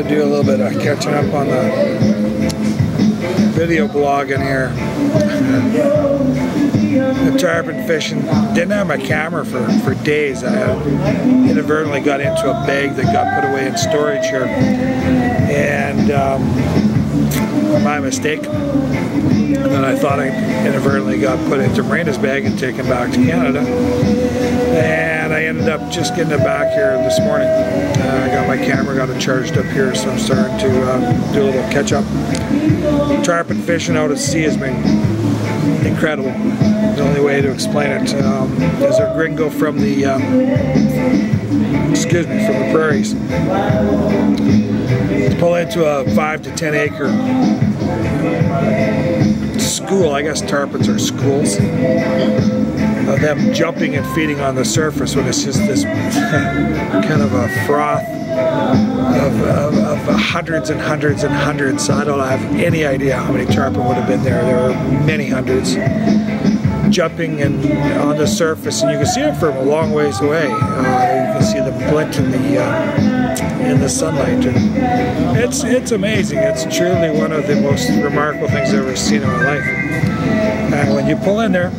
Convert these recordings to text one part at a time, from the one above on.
to do a little bit of catching up on the video blogging here. The tarpon fishing. Didn't have my camera for days. I inadvertently got into a bag that got put away in storage here, and my mistake. And then I thought I inadvertently got put into Miranda's bag and taken back to Canada. And I ended up just getting it back here this morning. I got my camera, got it charged up here, so I'm starting to do a little catch up. Tarpon fishing out at sea has been incredible. The only way to explain it is a gringo from the from the prairies. Pull into a 5 to 10 acre school. I guess tarpons are schools. Of them jumping and feeding on the surface when it's just this kind of a froth of hundreds and hundreds and hundreds. I don't have any idea how many tarpon would have been there. There were many hundreds jumping and on the surface, and you can see them from a long ways away. You can see the glint in the sunlight. And it's amazing. It's truly one of the most remarkable things I've ever seen in my life. And when you pull in there,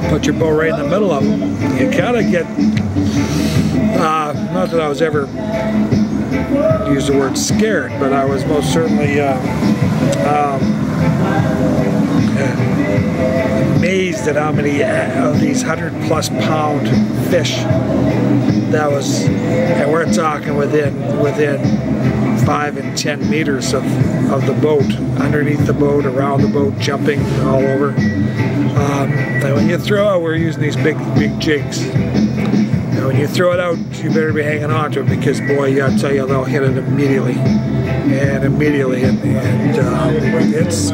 put your boat right in the middle of them, you kind of get, not that I was ever, use the word scared, but I was most certainly amazed at how many of these 100+ pound fish that was, and we're talking within 5 and 10 meters of the boat, underneath the boat, around the boat, jumping all over. And when you throw out, we're using these big jigs. Now when you throw it out, you better be hanging on to it, because boy, I tell you, they'll hit it immediately. And it's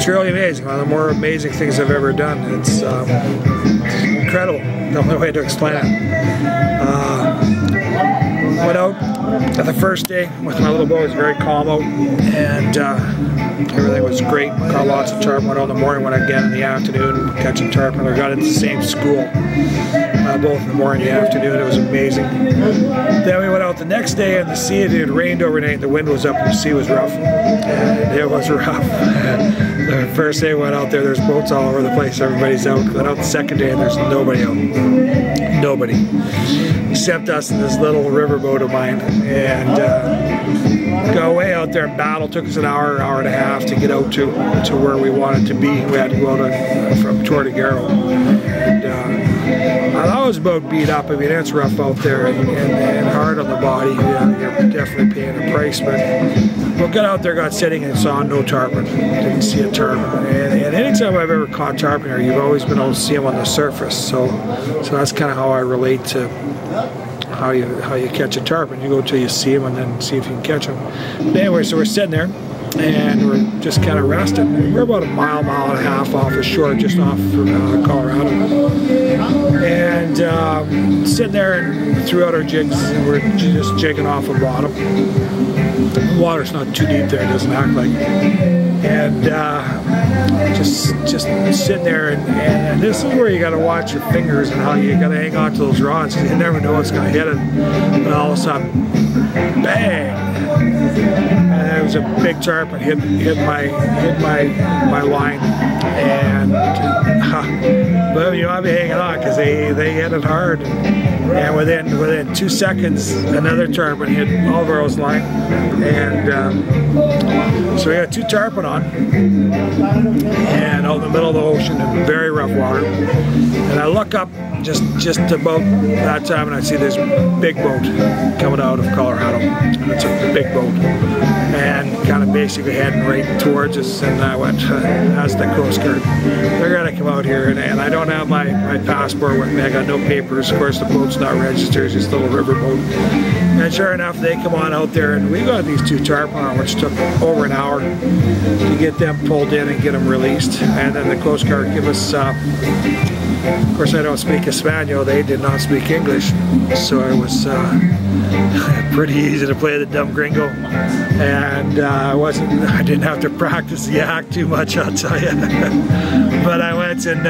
truly amazing. One of the more amazing things I've ever done. It's incredible. The only way to explain it. Went out the first day with my little boat. It was very calm out, and everything was great. Caught lots of tarpon. Went out in the morning, went again in the afternoon, catching tarpon. I got into the same school, both in the morning and the afternoon. It was amazing. Then we went out the next day, and the sea, it had rained overnight. The wind was up, and the sea was rough. And it was rough. The first day we went out there, there's boats all over the place. Everybody's out. Went out the second day, and there's nobody out. Nobody. Except us in this little riverboat of mine. And go way out there and battle. Took us an hour and a half to get out to where we wanted to be. We had to go out from Tortuguero. And I thought it was about beat up. I mean, it's rough out there and hard on the body. You're definitely paying a price. But we got out there, got sitting, and saw no tarpon. Didn't see a tarpon. And anytime I've ever caught tarpon here, you've always been able to see them on the surface. So that's kind of how I relate to how you catch a tarpon. You go till you see them and then see if you can catch them. But anyway, so we're sitting there and we're just kind of resting. We're about a mile and a half off the shore, just off Colorado. And sitting there and threw out our jigs, and we're just jigging off a bottom. The water's not too deep there, it doesn't act like. And just sitting there, and this is where you got to watch your fingers and how you got to hang on to those rods, because you never know what's going to hit it. And all of a sudden, bang! And there was a big tarpon hit my line, and but you know, I'll be hanging on because they hit it hard. And within 2 seconds, another tarpon hit Alvaro's line, and so we got 2 tarpon on, and out in the middle of the ocean in very rough water. And I look up just about that time, and I see this big boat coming out of Colorado. It's a big boat, and kind of basically heading right towards us. And I went, that's the Coast Guard. They're gonna come out here, and I don't have my passport with me. I got no papers. Of course, the boat's not registered. It's just a little river boat. And sure enough, they come on out there, and we got these 2 tarpon on, which took over an hour to get them pulled in and get them released. And then the Coast Guard give us, of course, I don't speak Espanol. They did not speak English, so it was pretty easy to play the dumb gringo. And I didn't have to practice the act too much, I'll tell you. But I went and,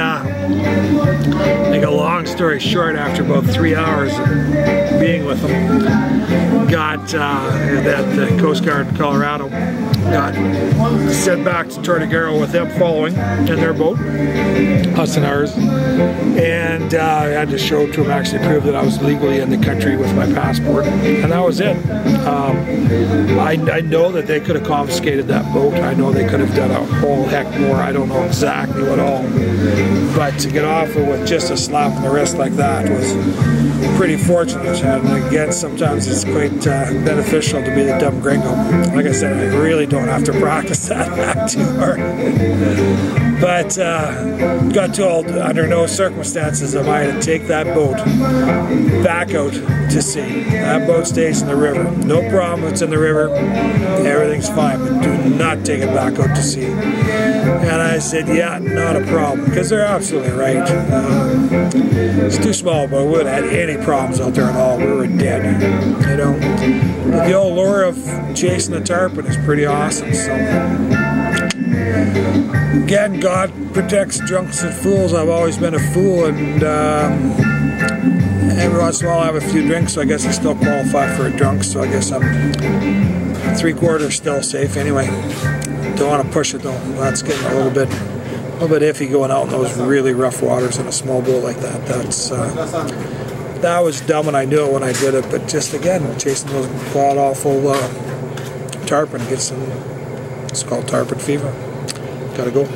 make a long story short, after about 3 hours of being with them, got that the Coast Guard in Colorado got sent back to Tortuguero with them following in their boat, us and ours, and I had to show to them, actually prove that I was legally in the country with my passport, and that was it. I know that they could have confiscated that boat. I know they could have done a whole heck more. I don't know exactly what all, but to get off with just a slap on the wrist like that was pretty fortunate. And again, sometimes it's quite beneficial to be the dumb gringo. Like I said, I really don't have to practice that too hard. But got told under no circumstances am I to take that boat back out to sea. That boat stays in the river. No problem, it's in the river. Everything's fine, but do not take it back out to sea. And I said, yeah, not a problem, because they're absolutely right. It's too small, but we wouldn't have had any problems out there at all. We were dead. You know, the old lure of chasing the tarpon is pretty awesome. So again, God protects drunks and fools. I've always been a fool, and every once in a while I have a few drinks, so I guess I still qualify for a drunk, so I guess I'm 3/4 still safe anyway. Don't want to push it though. That's getting a little bit iffy going out in those really rough waters in a small boat like that. That was dumb, and I knew it when I did it, but just again, chasing those god-awful tarpon gets some, it's called tarpon fever. Gotta go.